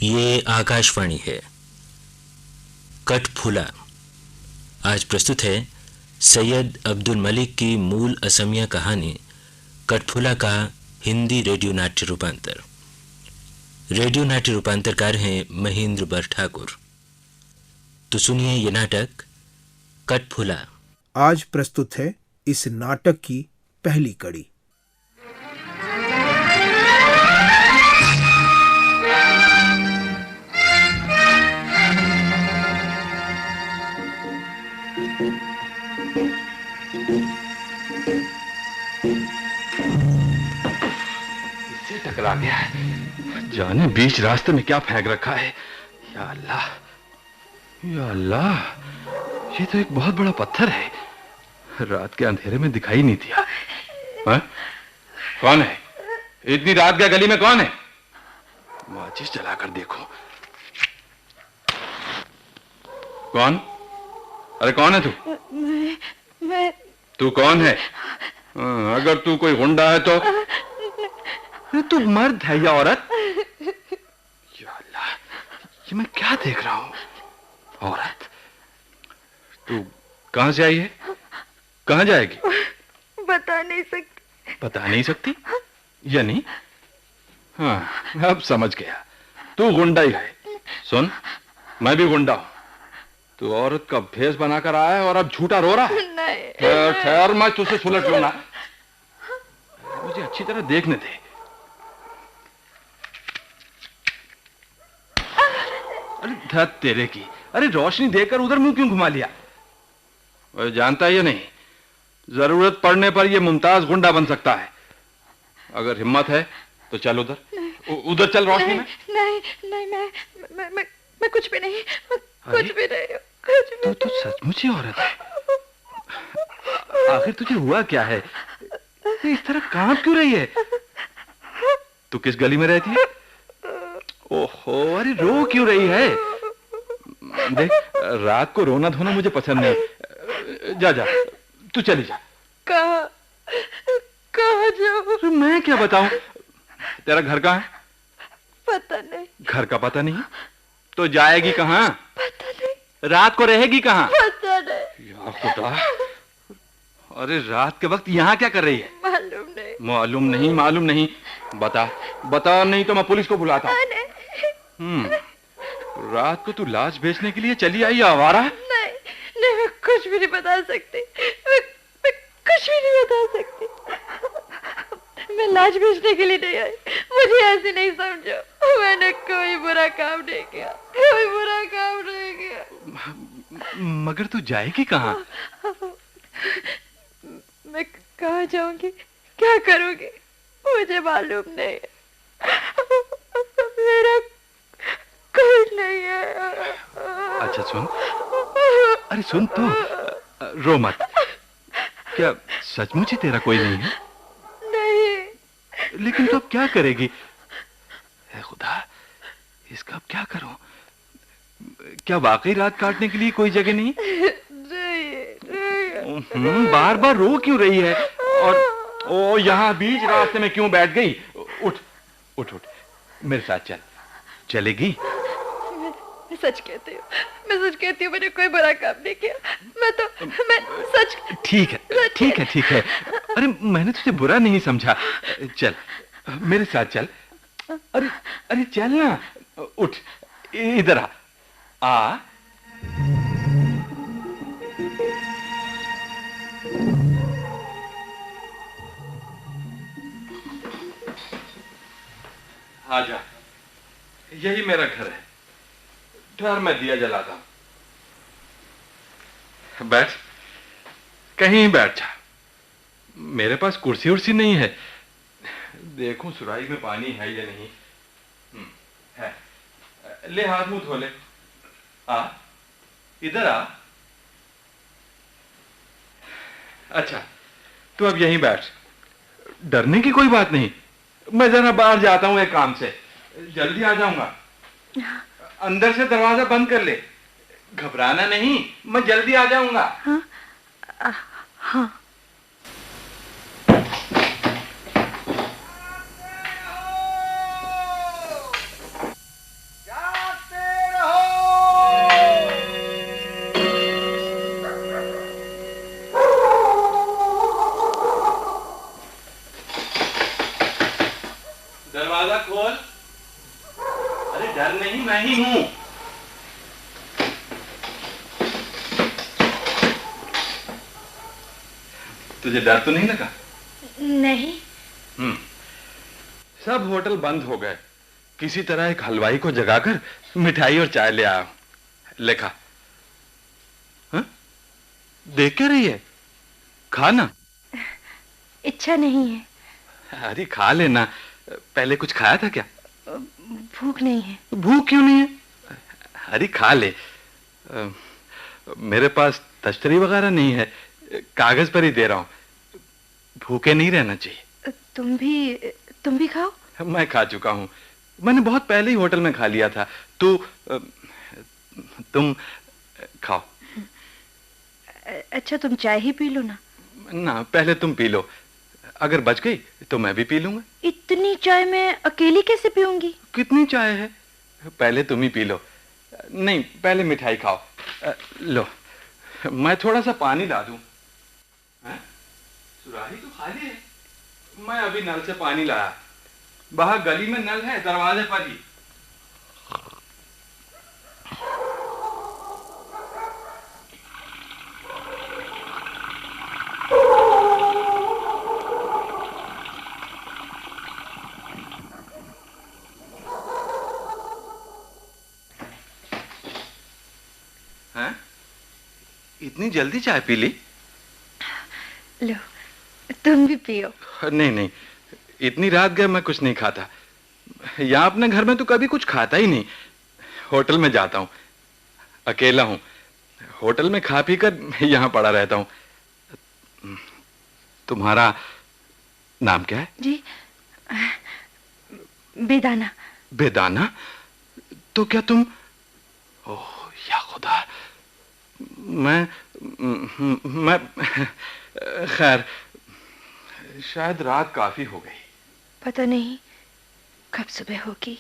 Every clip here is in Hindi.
ये आकाशवाणी है। कठफुला आज प्रस्तुत है सैयद अब्दुल मलिक की मूल असमिया कहानी कठफुला का हिंदी रेडियो नाट्य रूपांतर। रेडियो नाट्य रूपांतरकार हैं महेंद्र बर ठाकुर। तो सुनिए ये नाटक कठफुला। आज प्रस्तुत है इस नाटक की पहली कड़ी। इससे टकरा गया है, जाने बीच रास्ते में क्या फेंक रखा है। या अल्लाह, या अल्लाह, ये तो एक बहुत बड़ा पत्थर है। रात के अंधेरे में दिखाई नहीं दिया। हाँ? कौन है? इतनी रात के गली में कौन है? माचिस जलाकर देखो। कौन? अरे कौन है तू? मैं तू कौन है? अगर तू कोई गुंडा है तो तू मर्द है या औरत? या अल्लाह, ये मैं क्या देख रहा हूं? औरत। तू कहां से आई है? कहां जाएगी? बता नहीं सकती। बता नहीं सकती? यानी? हाँ, अब समझ गया। तू गुंडा ही है। सुन, मैं भी गुंडा हूं। तू औरत का भेष बनाकर आया है और अब झूठा रो रहा है। नहीं, ठहर, मैं तुझसे सुलट लूंगा। मुझे अच्छी तरह देखने दे। अरे धत तेरे की, अरे रोशनी देकर उधर मुंह क्यों घुमा लिया? वो जानता है या नहीं, जरूरत पड़ने पर ये मुमताज गुंडा बन सकता है। अगर हिम्मत है तो चल उधर। उधर चल रोशनी में। नहीं, मैं कुछ भी नहीं, कुछ भी नहीं, कुछ भी। तो सचमुच ही औरत है। आखिर तुझे हुआ क्या है? तू इस तरह कांप क्यों रही है? तू किस गली में रहती है? ओहो, अरे रो क्यों रही है? देख, रात को रोना धोना मुझे पसंद नहीं। जा जा, तू चली जा। कहाँ जाऊँ? मैं क्या बताऊं? तेरा घर कहाँ है? पता नहीं। घर का पता नहीं तो जाएगी कहाँ? पता नहीं। रात को रहेगी कहाँ? पता नहीं। यार खुदा, अरे रात के वक्त यहाँ क्या कर रही है? मालूम नहीं। मालूम नहीं। बता नहीं तो मैं पुलिस को बुलाता हूँ। रात को तू लाश बेचने के लिए चली आई आवारा? नहीं, मैं कुछ भी नहीं बता सकती। मैं कुछ भी नहीं बता सकती। मैं लाश बेचने के लिए नहीं आई। मुझे ऐसे नहीं समझो। मैंने कोई बुरा काम नहीं किया। मगर तू जाएगी कहाँ? मैं कहाँ जाऊंगी, क्या करूंगी, मुझे मालूम नहीं। मेरा कोई नहीं है। अच्छा सुन, अरे सुन तो, रो मत। क्या सचमुच ही तेरा कोई नहीं है? नहीं। लेकिन तू अब क्या करेगी? हे खुदा, इसका अब क्या करूं? क्या वाकई रात काटने के लिए कोई जगह नहीं? बार बार रो क्यों रही है? और यहाँ बीच रास्ते में क्यों बैठ गई? उठ, मेरे साथ चल। चलेगी? मैं सच कहती हूँ, मैंने कोई बुरा काम नहीं किया। मैं सच। ठीक है। अरे मैंने तुझे बुरा नहीं समझा। चल, मेरे साथ चल। अरे चल ना। उठ, इधर आ। आजा, यही मेरा घर है। ठहर, मैं दिया जलाता हूं। बैठ, कहीं बैठ जा। मेरे पास कुर्सी उर्सी नहीं है। देखूं सुराही में पानी है या नहीं। है। ले, हाथ मुंह धो ले। इधर आ। अच्छा, तू अब यहीं बैठ। डरने की कोई बात नहीं। मैं जरा बाहर जाता हूं एक काम से, जल्दी आ जाऊंगा। अंदर से दरवाजा बंद कर ले। घबराना नहीं, मैं जल्दी आ जाऊंगा। हाँ। नहीं हूं। तुझे डर तो नहीं लगा? नहीं। सब होटल बंद हो गए। किसी तरह एक हलवाई को जगाकर मिठाई और चाय ले आया। लेखा, हाँ? देख क्या रही है? खा ना। इच्छा नहीं है। अरे खा लेना। पहले कुछ खाया था क्या? भूख नहीं है। भूख क्यों नहीं है? अरे खा ले। मेरे पास तश्तरी वगैरह नहीं है, कागज पर ही दे रहा हूं। भूखे नहीं रहना चाहिए। तुम भी खाओ। मैं खा चुका हूं। मैंने बहुत पहले ही होटल में खा लिया था। तुम खाओ। अच्छा, तुम चाय ही पी लो ना। ना, पहले तुम पी लो। अगर बच गई तो मैं भी पी लूंगा। इतनी चाय मैं अकेली कैसे पीऊंगी? कितनी चाय है? पहले तुम ही पी लो। नहीं, पहले मिठाई खाओ। लो, मैं थोड़ा सा पानी ला दूं। सुराही तो खाली है। मैं अभी नल से पानी लाया। बाहर गली में नल है, दरवाजे पर ही। हैं? इतनी जल्दी चाय पी ली? लो, तुम भी पियो। नहीं नहीं, इतनी रात गए मैं कुछ नहीं खाता। यहाँ अपने घर में तो कभी कुछ खाता ही नहीं। होटल में जाता हूँ, अकेला हूँ। होटल में खा पी कर यहाँ पड़ा रहता हूँ। तुम्हारा नाम क्या है? जी, बेदाना। बेदाना? तो क्या तुम... ओह या खुदा, मैं खैर, शायद रात काफी हो गई। पता नहीं कब सुबह होगी।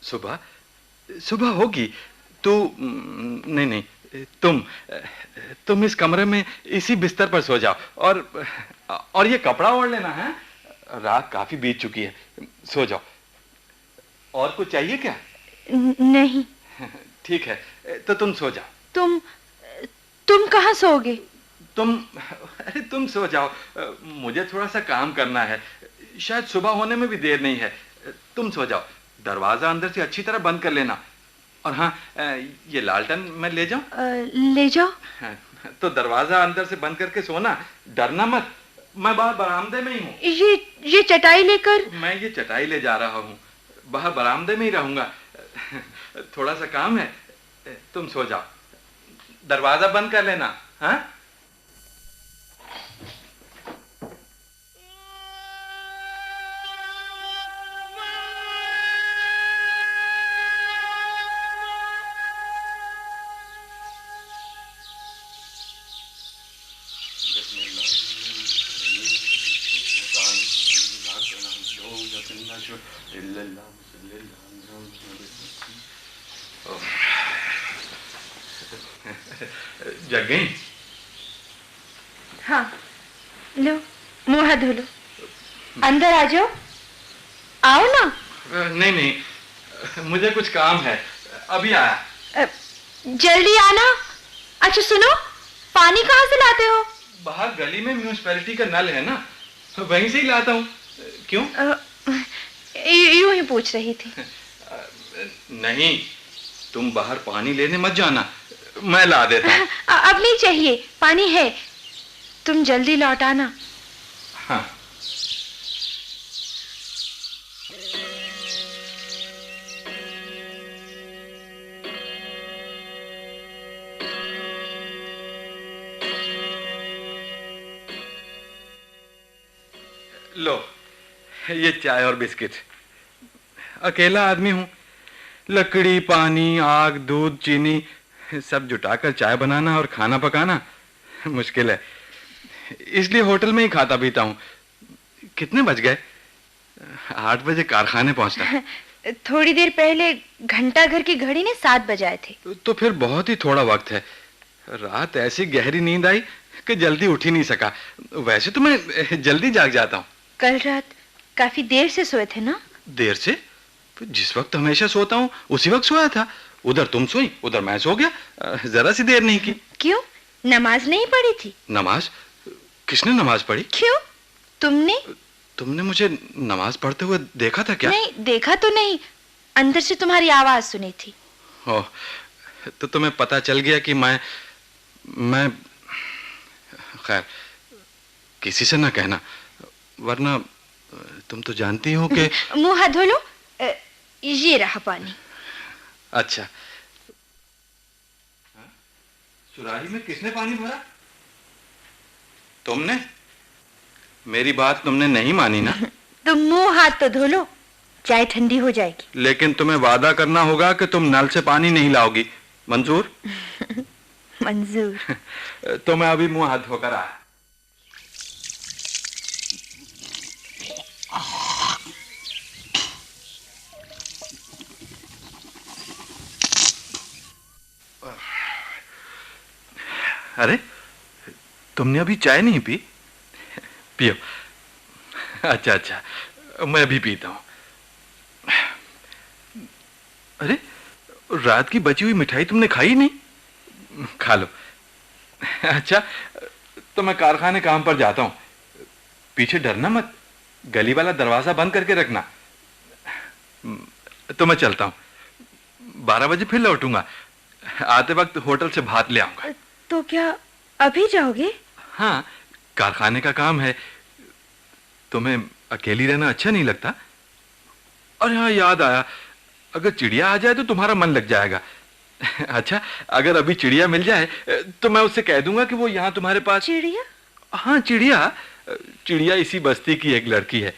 सुबह होगी तो... नहीं, तुम इस कमरे में इसी बिस्तर पर सो जाओ और ये कपड़ा ओढ़ लेना है। रात काफी बीत चुकी है, सो जाओ। और कुछ चाहिए क्या? नहीं। ठीक है, तो तुम सो जाओ। तुम कहाँ सोओगे? अरे तुम सो जाओ। मुझे थोड़ा सा काम करना है। शायद सुबह होने में भी देर नहीं है। तुम सो जाओ। दरवाजा अंदर से अच्छी तरह बंद कर लेना। और हाँ, ये लालटेन मैं ले जाऊं? ले जाओ। तो दरवाजा अंदर से बंद करके सोना, डरना मत। मैं बाहर बरामदे में ही हूँ। ये चटाई लेकर? मैं ये चटाई ले जा रहा हूँ। बाहर बरामदे में ही रहूंगा। थोड़ा सा काम है। तुम सो जाओ, दरवाजा बंद कर लेना। हाँ? जग गई? हाँ, लो मुंह हाथ धो लो। अंदर आ जाओ। आओ ना। नहीं, मुझे कुछ काम है, अभी आया। जल्दी आना। अच्छा सुनो, पानी कहाँ से लाते हो? बाहर गली में म्यूनिसिपैलिटी का नल है ना, वहीं से ही लाता हूँ। क्यों? यूं ही पूछ रही थी। नहीं, तुम बाहर पानी लेने मत जाना, मैं ला देता हूँ। अब नहीं चाहिए, पानी है। तुम जल्दी लौट आना। हाँ। लो, ये चाय और बिस्किट। अकेला आदमी हूं। लकड़ी, पानी, आग, दूध, चीनी सब जुटाकर चाय बनाना और खाना पकाना मुश्किल है। इसलिए होटल में ही खाता पीता हूं। कितने बज गए? 8 बजे कारखाने पहुंचना। थोड़ी देर पहले घंटा घर की घड़ी ने 7 बजाए थे। तो फिर बहुत ही थोड़ा वक्त है। रात ऐसी गहरी नींद आई कि जल्दी उठ ही नहीं सका। वैसे तो मैं जल्दी जाग जाता हूँ। कल रात काफी देर से सोए थे ना? देर से? जिस वक्त हमेशा सोता हूँ उसी वक्त सोया था। उधर तुम सोई, उधर मैं सो गया। जरा सी देर नहीं की। क्यों, नमाज नहीं पढ़ी थी? नमाज? किसने नमाज पढ़ी? क्यों, तुमने? तुमने मुझे नमाज पढ़ते हुए देखा था क्या? नहीं, देखा तो नहीं, अंदर से तुम्हारी आवाज सुनी थी। ओह, तो तुम्हें पता चल गया कि मैं खैर किसी से ना कहना, वरना तुम तो जानती हो कि मुंह हाथ धो लो, ये रहा पानी। अच्छा, सुराही में किसने पानी भरा? तुमने? मेरी बात तुमने नहीं मानी ना? तुम मुंह हाथ तो धो लो, चाय ठंडी हो जाएगी। लेकिन तुम्हें वादा करना होगा कि तुम नल से पानी नहीं लाओगी। मंजूर? मंजूर। तो मैं अभी मुंह हाथ धोकर आया। अरे, तुमने अभी चाय नहीं पी? पियो। अच्छा अच्छा, मैं भी पीता हूं। अरे, रात की बची हुई मिठाई तुमने खाई नहीं? खा लो। अच्छा, तो मैं कारखाने काम पर जाता हूं। पीछे डरना मत, गली वाला दरवाजा बंद करके रखना। तो मैं चलता हूं, 12 बजे फिर लौटूंगा। आते वक्त होटल से भात ले आऊंगा। तो क्या अभी जाओगे? हाँ, कारखाने का काम है। तुम्हें अकेली रहना अच्छा नहीं लगता? और हाँ, याद आया, अगर चिड़िया आ जाए तो तुम्हारा मन लग जाएगा। अच्छा, अगर अभी चिड़िया मिल जाए तो मैं उससे कह दूंगा कि वो यहाँ तुम्हारे पास। चिड़िया? हाँ, चिड़िया। चिड़िया इसी बस्ती की एक लड़की है,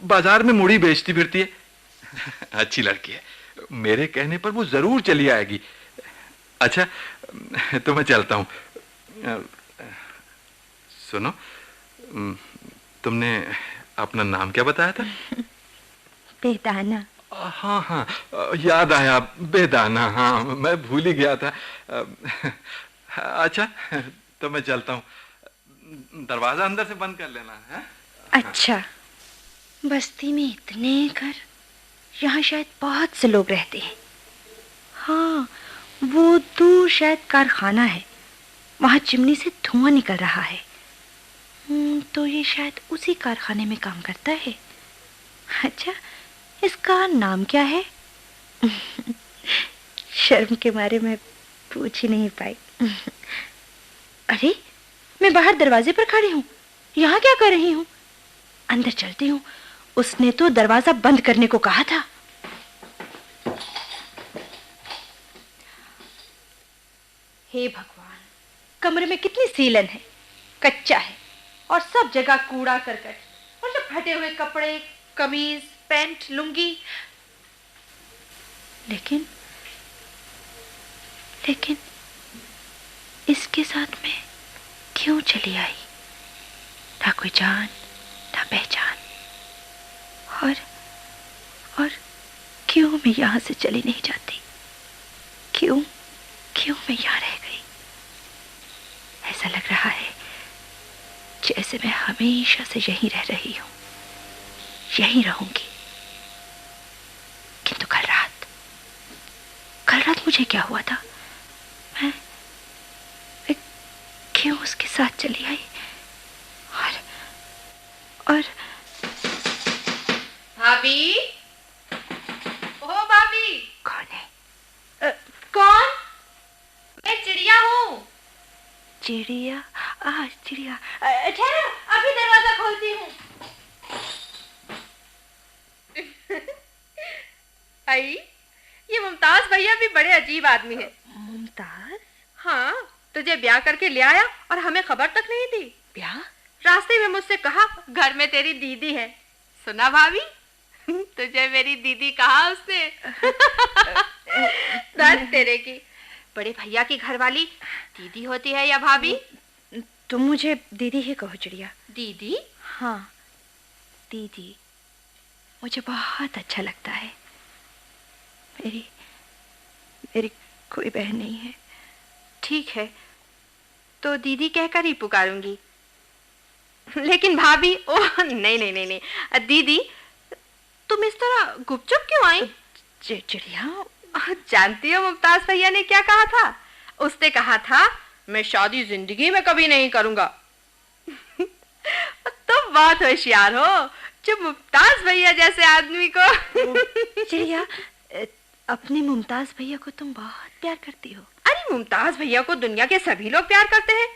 बाजार में मुड़ी बेचती फिरती है। अच्छी लड़की है, मेरे कहने पर वो जरूर चली आएगी। अच्छा, तो मैं चलता हूँ। सुनो, तुमने अपना नाम क्या बताया था? बेदाना। हाँ हाँ, याद आया, बेदाना। हाँ, मैं भूल ही गया था। अच्छा, तो मैं चलता हूँ, दरवाजा अंदर से बंद कर लेना है। अच्छा, बस्ती में इतने घर, यहाँ शायद बहुत से लोग रहते हैं। हाँ, वो दूर शायद कारखाना है, वहां चिमनी से धुआं निकल रहा है। तो ये शायद उसी कारखाने में काम करता है। अच्छा, इसका नाम क्या है? शर्म के मारे मैं पूछ ही नहीं पाई। अरे, मैं बाहर दरवाजे पर खड़ी हूँ, यहाँ क्या कर रही हूँ? अंदर चलती हूँ, उसने तो दरवाजा बंद करने को कहा था। हे भगवान, कमरे में कितनी सीलन है, कच्चा है, और सब जगह कूड़ा करकट, और जो फटे हुए कपड़े, कमीज, पैंट, लुंगी। लेकिन इसके साथ में क्यों चली आई? ना कोई जान, ना पहचान। और क्यों मैं यहां से चली नहीं जाती? क्यों मैं यहां रह गई? ऐसा लग रहा है जैसे मैं हमेशा से यहीं रह रही हूं, यहीं रहूंगी। किंतु कल रात मुझे क्या हुआ था? मैं क्यों उसके साथ चली आई? और भाभी, ओ भाभी। कौन है? कौन? मैं चिड़िया हूँ। चिड़िया? चिड़िया, ठहरो, अभी दरवाजा खोलती हूँ। आई, ये मुमताज भैया भी बड़े अजीब आदमी है। मुमताज? हाँ, तुझे ब्याह करके ले आया और हमें खबर तक नहीं दी। ब्याह? रास्ते में मुझसे कहा घर में तेरी दीदी है। सुना भाभी? तुझे मेरी दीदी कहा उसने। दर्द तेरे की। बड़े भैया की घरवाली दीदी होती है या भाभी? तुम मुझे दीदी ही कहो चिड़िया। दीदी? हाँ, दीदी, मुझे बहुत अच्छा लगता है। मेरी कोई बहन नहीं है। ठीक है, तो दीदी कहकर ही पुकारूंगी। लेकिन भाभी, ओह नहीं नहीं नहीं नहीं, दीदी तुम इस तरह गुपचुप क्यों आई? चिड़िया, जानती हो मुमताज भैया ने क्या कहा था? उसने कहा था मैं शादी जिंदगी में कभी नहीं करूंगा। तुम बहुत होशियार हो जो मुमताज भैया जैसे आदमी को। चिड़िया, अपने मुमताज भैया को तुम बहुत प्यार करती हो। अरे मुमताज भैया को दुनिया के सभी लोग प्यार करते हैं।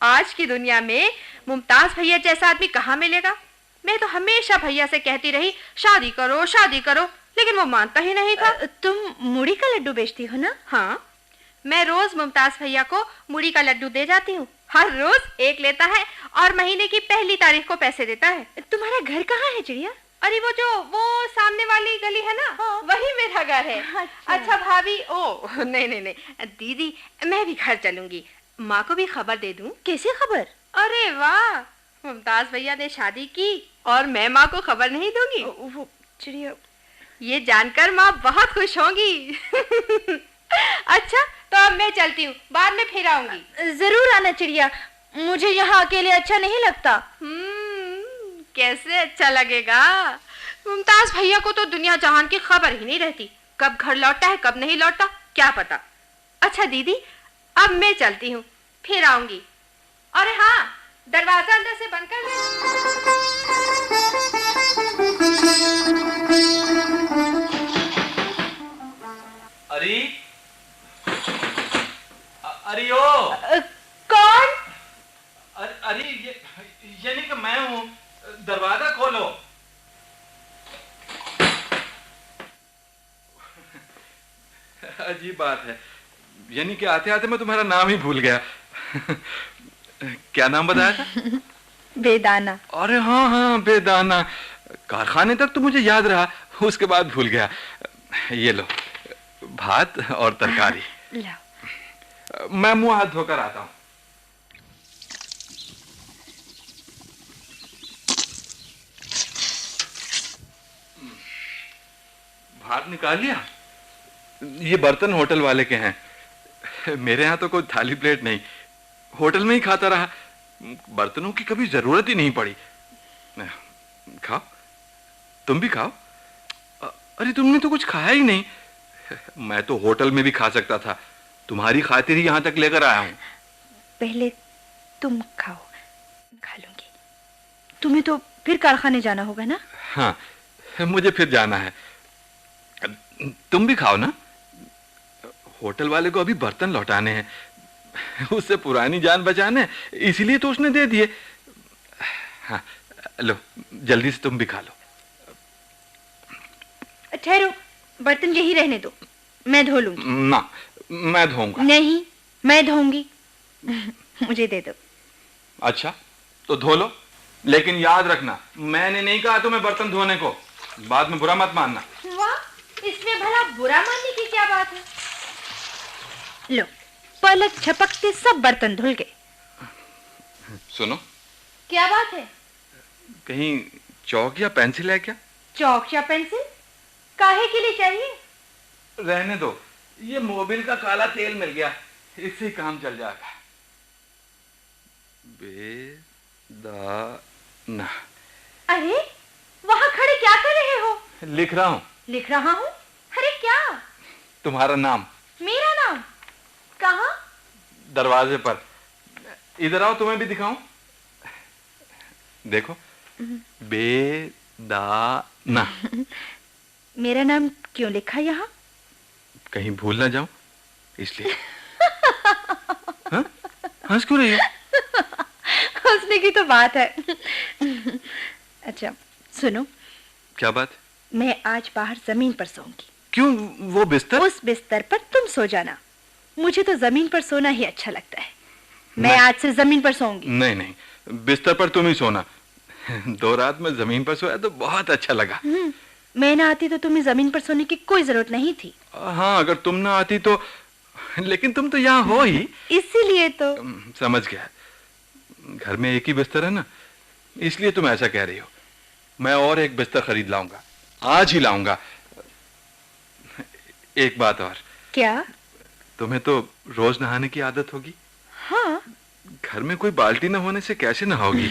आज की दुनिया में मुमताज भैया जैसा आदमी कहाँ मिलेगा? मैं तो हमेशा भैया से कहती रही शादी करो शादी करो, लेकिन वो मानता ही नहीं था। तुम मूढ़ी का लड्डू बेचती हो ना? हाँ, मैं रोज मुमताज भैया को मूढ़ी का लड्डू दे जाती हूँ। हर रोज एक लेता है और महीने की पहली तारीख को पैसे देता है। तुम्हारा घर कहाँ है चिड़िया? अरे वो सामने वाली गली है ना, हाँ। वही मेरा घर है। अच्छा भाभी, ओ नहीं दीदी, मैं भी घर चलूंगी। माँ को भी खबर दे दूं? कैसे खबर? अरे वाह, मुमताज भैया ने शादी की और मैं माँ को खबर नहीं दूंगी? वो चिड़िया, ये जानकर माँ बहुत खुश होंगी। अच्छा, तो अब मैं चलती हूँ, बाद में फिर आऊंगी। जरूर आना चिड़िया, मुझे यहाँ अकेले अच्छा नहीं लगता। कैसे अच्छा लगेगा? मुमताज भैया को तो दुनिया जहान की खबर ही नहीं रहती, कब घर लौटा है कब नहीं लौटा क्या पता। अच्छा दीदी, अब मैं चलती हूँ, फिर आऊंगी। अरे हाँ, दरवाजा अंदर से बंद कर देना। अरे ओ कौन? अरे ये नहीं कि मैं हूँ, दरवाजा खोलो। अजीब बात है, यानी कि आते आते मैं तुम्हारा नाम ही भूल गया। क्या नाम बताया था? बेदाना। अरे हाँ, बेदाना। कारखाने तक तो मुझे याद रहा, उसके बाद भूल गया। ये लो, भात और तरकारी। लो। मैं मुंह हाथ धोकर आता हूँ। भात निकाल लिया? ये बर्तन होटल वाले के हैं, मेरे यहाँ तो कोई थाली प्लेट नहीं, होटल में ही खाता रहा, बर्तनों की कभी जरूरत ही नहीं पड़ी। खाओ, तुम भी खाओ। अरे तुमने तो कुछ खाया ही नहीं। मैं तो होटल में भी खा सकता था, तुम्हारी खातिर ही यहां तक लेकर आया हूं। पहले तुम खाओ, खा लूंगी। तुम्हें तो फिर कारखाने जाना होगा ना? हाँ, मुझे फिर जाना है। तुम भी खाओ ना, होटल वाले को अभी बर्तन लौटाने हैं, उससे पुरानी जान बचाने, इसीलिए तो उसने दे दिए। हाँ, लो जल्दी से तुम भी खा लो। ठहरो, बर्तन यही रहने दो, मैं धो लूंगी। ना, मैं धोऊंगा। नहीं, मैं धोऊंगी। मुझे दे दो। अच्छा, तो धो लो, लेकिन याद रखना मैंने नहीं कहा तुम्हें बर्तन धोने को, बाद में बुरा मत मानना। वाह, इसमें भला बुरा मानने की क्या बात है? लो, पलक झपकते सब बर्तन धुल गए। सुनो, क्या बात है? कहीं चौक या पेंसिल है क्या? चौक या पेंसिल काहे के लिए चाहिए? रहने दो, ये मोबिल का काला तेल मिल गया, इससे ही काम चल जाएगा। बेदाना। अरे वहाँ खड़े क्या कर रहे हो? लिख रहा हूँ। लिख रहा हूँ? अरे क्या? तुम्हारा नाम। मेरा नाम? कहाँ? दरवाजे पर। इधर आओ, तुम्हें भी दिखाऊं। देखो, बेदाना। मेरा नाम क्यों लिखा यहाँ? कहीं भूल ना जाऊं, इसलिए। हाँ? हंस क्यों रही हो? हंसने की तो बात है। अच्छा सुनो। क्या बात? मैं आज बाहर जमीन पर सोऊंगी। क्यों, वो बिस्तर? उस बिस्तर पर तुम सो जाना, मुझे तो जमीन पर सोना ही अच्छा लगता है। मैं आज से जमीन पर सोऊंगी। नहीं नहीं, बिस्तर पर तुम ही सोना। 2 रात में जमीन पर सोया तो बहुत अच्छा लगा। मैं ना आती तो तुम्हें जमीन पर सोने की कोई जरूरत नहीं थी। हाँ, अगर तुम ना आती तो, लेकिन तुम तो यहाँ हो ही, इसीलिए तो। समझ गया, घर में एक ही बिस्तर है ना, इसलिए तुम ऐसा कह रही हो। मैं और एक बिस्तर खरीद लाऊंगा, आज ही लाऊंगा। एक बात और। क्या? तुम्हें तो रोज नहाने की आदत होगी। हाँ। घर में कोई बाल्टी न होने से कैसे नहाओगी?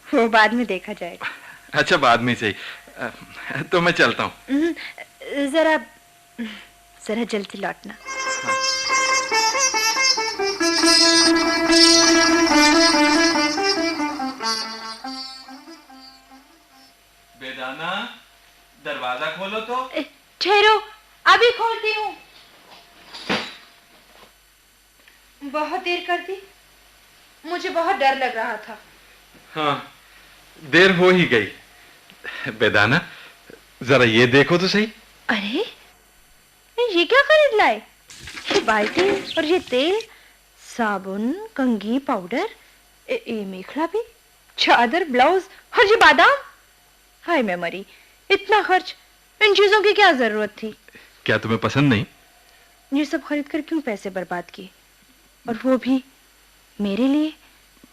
वो बाद में देखा जाएगा। अच्छा, बाद में सही। तो मैं चलता हूँ। जरा जरा जल्दी लौटना। बेदाना, दरवाजा खोलो तो। ठहरो, अभी खोलती हूँ। बहुत देर कर दी, मुझे बहुत डर लग रहा था। हाँ, देर हो ही गई। बेदाना, जरा ये देखो तो सही। अरे ये क्या खरीद लाए? ये बाल्टी और ये तेल, साबुन, कंघी, पाउडर, ये मेखला भी, चादर, ब्लाउज और ये बादाम। हाय मैं मरी, इतना खर्च, इन चीजों की क्या जरूरत थी? क्या तुम्हें पसंद नहीं? ये सब खरीद कर क्यों पैसे बर्बाद किए, और वो भी मेरे लिए?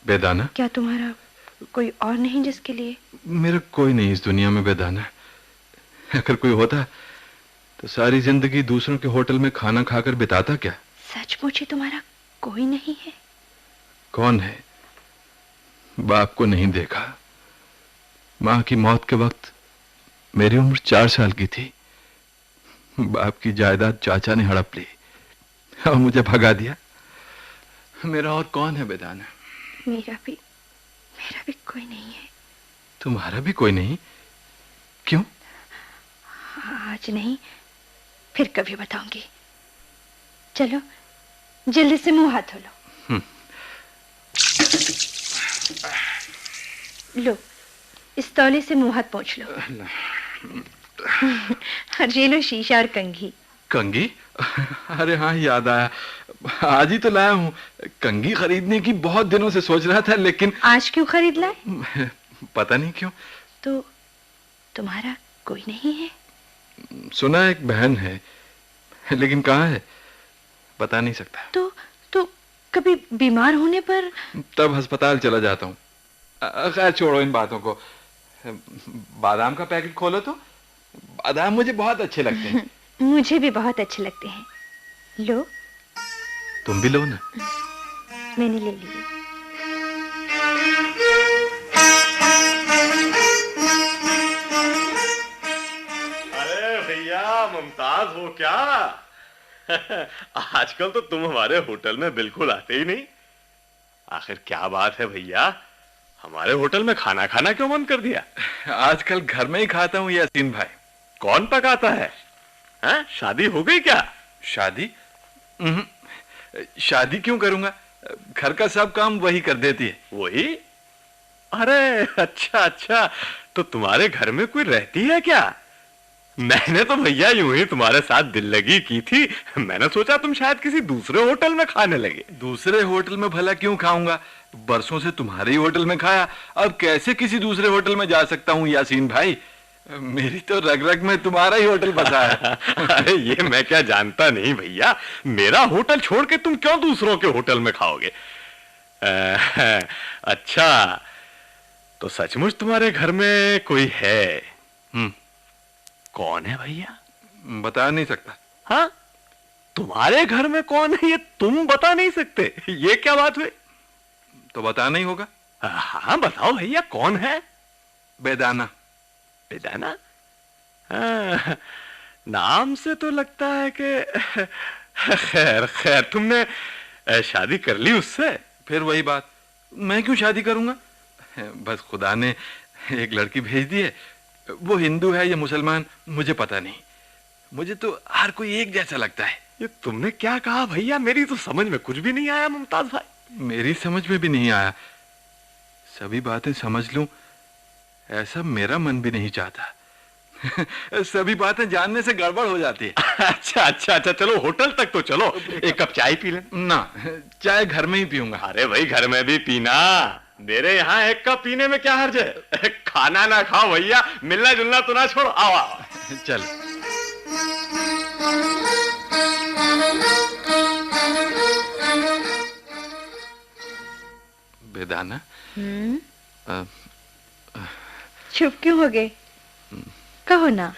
बेदाना, क्या तुम्हारा कोई और नहीं जिसके लिए? मेरा कोई नहीं इस दुनिया में बेदाना। अगर कोई होता तो सारी जिंदगी दूसरों के होटल में खाना खाकर बिताता क्या? सचमुच ही तुम्हारा कोई नहीं है? कौन है? बाप को नहीं देखा। मां की मौत के वक्त मेरी उम्र 4 साल की थी। बाप की जायदाद चाचा ने हड़प ली और मुझे भगा दिया। मेरा और कौन है बेदाना? मेरा भी कोई नहीं है। तुम्हारा भी कोई नहीं? क्यों? आज नहीं, फिर कभी बताऊंगी। चलो जल्दी से मुंह हाथ धो लो। लो, इस तौले से मुंह हाथ पोंछ लो। और ये लो शीशा और कंघी। कंघी? अरे हाँ, याद आया, आज ही तो लाया हूं। कंघी खरीदने की बहुत दिनों से सोच रहा था, लेकिन आज क्यों खरीद लाए? पता नहीं क्यों। तो तुम्हारा कोई नहीं है? सुना एक बहन है, लेकिन कहाँ है बता नहीं सकता। तो कभी बीमार होने पर? तब अस्पताल चला जाता हूँ। खैर छोड़ो इन बातों को। बादाम का पैकेट खोलो तो। बादाम मुझे बहुत अच्छे लगते हैं। मुझे भी बहुत अच्छे लगते हैं। लो। तुम भी लो ना। मैंने ले लिए। अरे भैया, मुमताज हो क्या? आजकल तो तुम हमारे होटल में बिल्कुल आते ही नहीं। आखिर क्या बात है भैया, हमारे होटल में खाना खाना क्यों बंद कर दिया? आजकल घर में ही खाता हूँ यासीन भाई। कौन पकाता है? हैं? शादी हो गई क्या? शादी? शादी क्यों करूंगा? घर का सब काम वही कर देती है। वही? अरे अच्छा, तो तुम्हारे घर में कोई रहती है क्या? मैंने तो भैया यूं ही तुम्हारे साथ दिल लगी की थी। मैंने सोचा तुम शायद किसी दूसरे होटल में खाने लगे। दूसरे होटल में भला क्यों खाऊंगा? बरसों से तुम्हारे ही होटल में खाया, अब कैसे किसी दूसरे होटल में जा सकता हूँ यासीन भाई? मेरी तो रग रग में तुम्हारा ही होटल बसा है। अरे ये मैं क्या जानता नहीं भैया, मेरा होटल छोड़ के तुम क्यों दूसरों के होटल में खाओगे? अच्छा, तो सचमुच तुम्हारे घर में कोई है? कौन है भैया? बता नहीं सकता। हाँ, तुम्हारे घर में कौन है ये तुम बता नहीं सकते? ये क्या बात हुई? तो बताना ही होगा। हाँ बताओ भैया, कौन है? बेदाना। बेदाना? नाम से तो लगता है कि खैर तुमने शादी कर ली उससे? फिर वही बात, मैं क्यों शादी करूंगा? बस खुदा ने एक लड़की भेज दी है। वो हिंदू है या मुसलमान मुझे पता नहीं, मुझे तो हर कोई एक जैसा लगता है। ये तुमने क्या कहा भैया? मेरी तो समझ में कुछ भी नहीं आया मुमताज भाई। मेरी समझ में भी नहीं आया। सभी बातें समझ लूं ऐसा मेरा मन भी नहीं चाहता। सभी बातें जानने से गड़बड़ हो जाती है। अच्छा, चलो होटल तक तो चलो, एक कप चाय पी लें। ना, चाय घर में ही पीऊंगा। अरे भाई घर में भी पीना, मेरे यहाँ एक कप पीने में क्या हर्ज है? खाना ना खाओ भैया, मिलना जुलना तो ना छोड़ो। आओ चल। बेदाना, चुप क्यों हो गए? कहो ना।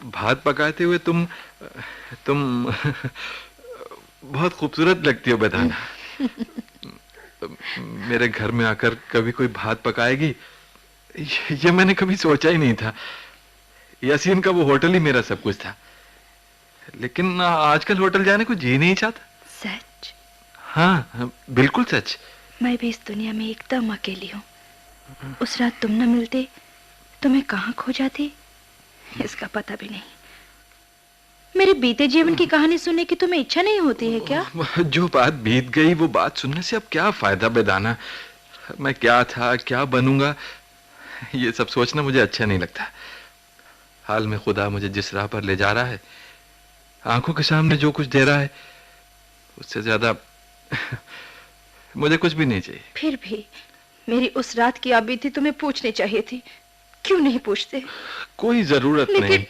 भात पकाते हुए तुम बहुत खूबसूरत लगती हो बेदाना। मेरे घर में आकर कभी कोई भात पकाएगी ये मैंने कभी सोचा ही नहीं था। यासीन का वो होटल ही मेरा सब कुछ था, लेकिन आजकल होटल जाने को जी नहीं चाहता। सच? हाँ, बिल्कुल सच। मैं भी इस दुनिया में एकदम अकेली हूँ। उस रात तुम न मिलते तो मैं कहाँ खो जाती इसका पता भी नहीं। मेरे बीते जीवन की कहानी सुनने की तुम्हें इच्छा नहीं होती है क्या? जो बात बीत गई वो बात सुनने से अब क्या फायदा बेदाना। मैं क्या था, क्या बनूंगा, ये सब सोचना मुझे अच्छा नहीं लगता। हाल में खुदा मुझे जिस राह पर ले जा रहा है, आंखों के सामने जो कुछ दे रहा है, उससे ज्यादा मुझे कुछ भी नहीं चाहिए। फिर भी मेरी उस रात की बीती तुम्हें पूछनी चाहिए थी, क्यों नहीं पूछते? कोई जरूरत नहीं।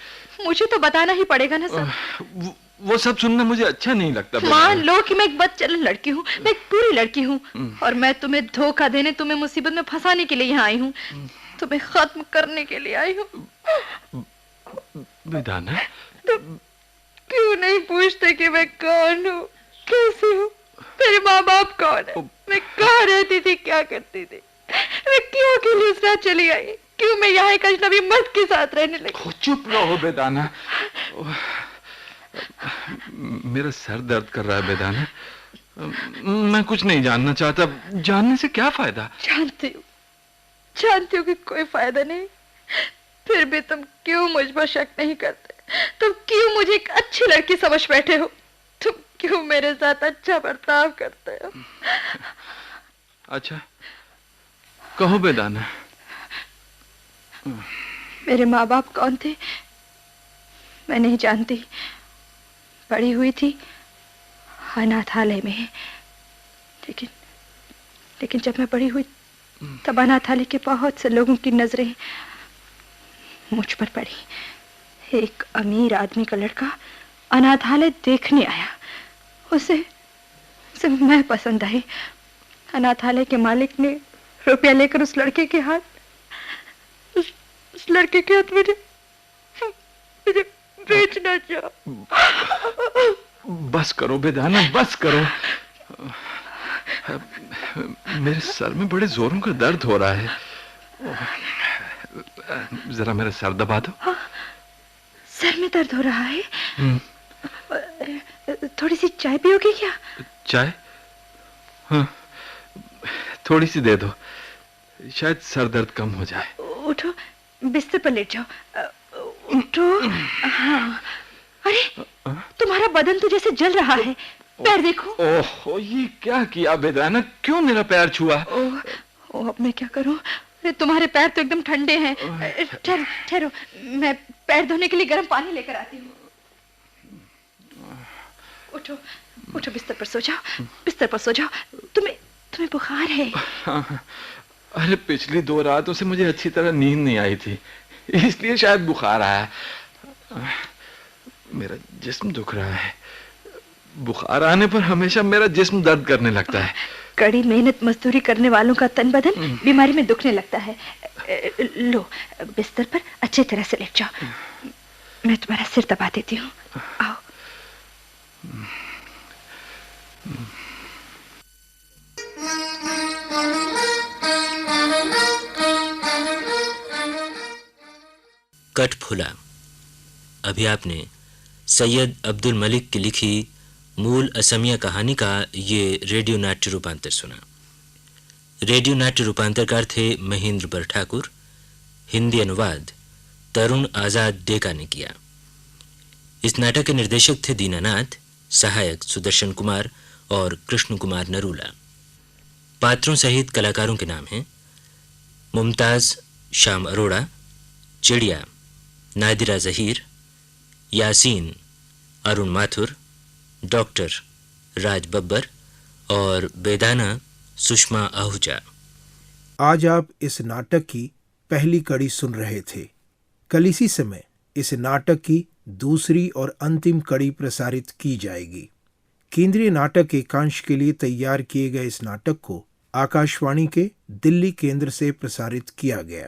मुझे तो बताना ही पड़ेगा ना सब। वो सब सुनना मुझे अच्छा नहीं लगता। मान लो कि मैं एक बदचलन लड़की हूँ, मैं एक पूरी लड़की हूँ, और मैं तुम्हें धोखा देने, तुम्हें मुसीबत में फंसाने के लिए यहाँ आई हूँ, तुम्हें खत्म करने के लिए आई हूँ। बेदाना, तो क्यों नहीं पूछते कि मैं कौन हूँ, कैसी हूँ, मेरे माँ बाप कौन है, मैं कहाँ रहती थी, क्या करती थी, मैं क्यों अकेली उस रात चली आई, क्यों मैं यहाँ एक अजनबी मर्द के साथ रहने लगी? चुप रहो बेदाना, मेरा सर दर्द कर रहा है बेदाना। मैं कुछ नहीं जानना चाहता, जानने से क्या फायदा? जानती हूँ कि कोई फायदा नहीं, फिर भी तुम क्यों मुझ पर शक नहीं करते? तुम क्यों मुझे एक अच्छी लड़की समझ बैठे हो? तुम क्यों मेरे साथ अच्छा बर्ताव करते हो? अच्छा, कहो बेदाना। मेरे माँ बाप कौन थे मैं नहीं जानती। बड़ी हुई थी अनाथालय में, लेकिन जब मैं बड़ी हुई तब अनाथालय के बहुत से लोगों की नजरें मुझ पर पड़ी। एक अमीर आदमी का लड़का अनाथालय देखने आया, उसे मैं पसंद आई। अनाथालय के मालिक ने रुपया लेकर उस लड़के के हाथ मुझे बेचना चाहा। बस करो बेदाना, बस करो। मेरे सर में बड़े जोरों का दर्द हो रहा है, जरा मेरा सर दबा दो। सर में दर्द हो रहा है? थोड़ी सी चाय पियोगे क्या? चाय? हाँ, थोड़ी सी दे दो, शायद सर दर्द कम हो जाए। उठो, बिस्तर पर लेट जाओ। उठो। हाँ। अरे, तुम्हारा बदन तो जैसे जल रहा है, पैर देखो। ओह, ये क्या किया बेदाना, क्यों मेरा पैर छुआ? ओह, अब मैं क्या करूं? तुम्हारे पैर तो एकदम ठंडे हैं। ठहरो, मैं पैर धोने के लिए गर्म पानी लेकर आती हूँ। उठो, बिस्तर पर सो जाओ। तुम्हें बुखार है? अरे, पिछली 2 रातों से मुझे अच्छी तरह नींद नहीं आई थी, इसलिए शायद बुखार आया। मेरा जिस्म दुख रहा है, बुखार आने पर हमेशा मेरा जिस्म दर्द करने लगता है। कड़ी मेहनत मजदूरी करने वालों का तन बदन बीमारी में दुखने लगता है। लो, बिस्तर पर अच्छी तरह से लेट जाओ, मैं तुम्हारा सिर दबा देती हूँ। आओ। कठफुला। अभी आपने सैयद अब्दुल मलिक की लिखी मूल असमिया कहानी का ये रेडियो नाट्य रूपांतर सुना। रेडियो नाट्य रूपांतरकार थे महेंद्र बर ठाकुर, हिंदी अनुवाद तरुण आजाद डेका ने किया। इस नाटक के निर्देशक थे दीनानाथ, सहायक सुदर्शन कुमार और कृष्ण कुमार नरूला। पात्रों सहित कलाकारों के नाम हैं मुमताज श्याम अरोड़ा, चिड़िया नादिरा जहीर, यासीन अरुण माथुर, डॉक्टर राज बब्बर और बेदाना सुषमा आहूजा। आज आप इस नाटक की पहली कड़ी सुन रहे थे। कल इसी समय इस नाटक की दूसरी और अंतिम कड़ी प्रसारित की जाएगी। केंद्रीय नाटक एकांश के लिए तैयार किए गए इस नाटक को आकाशवाणी के दिल्ली केंद्र से प्रसारित किया गया।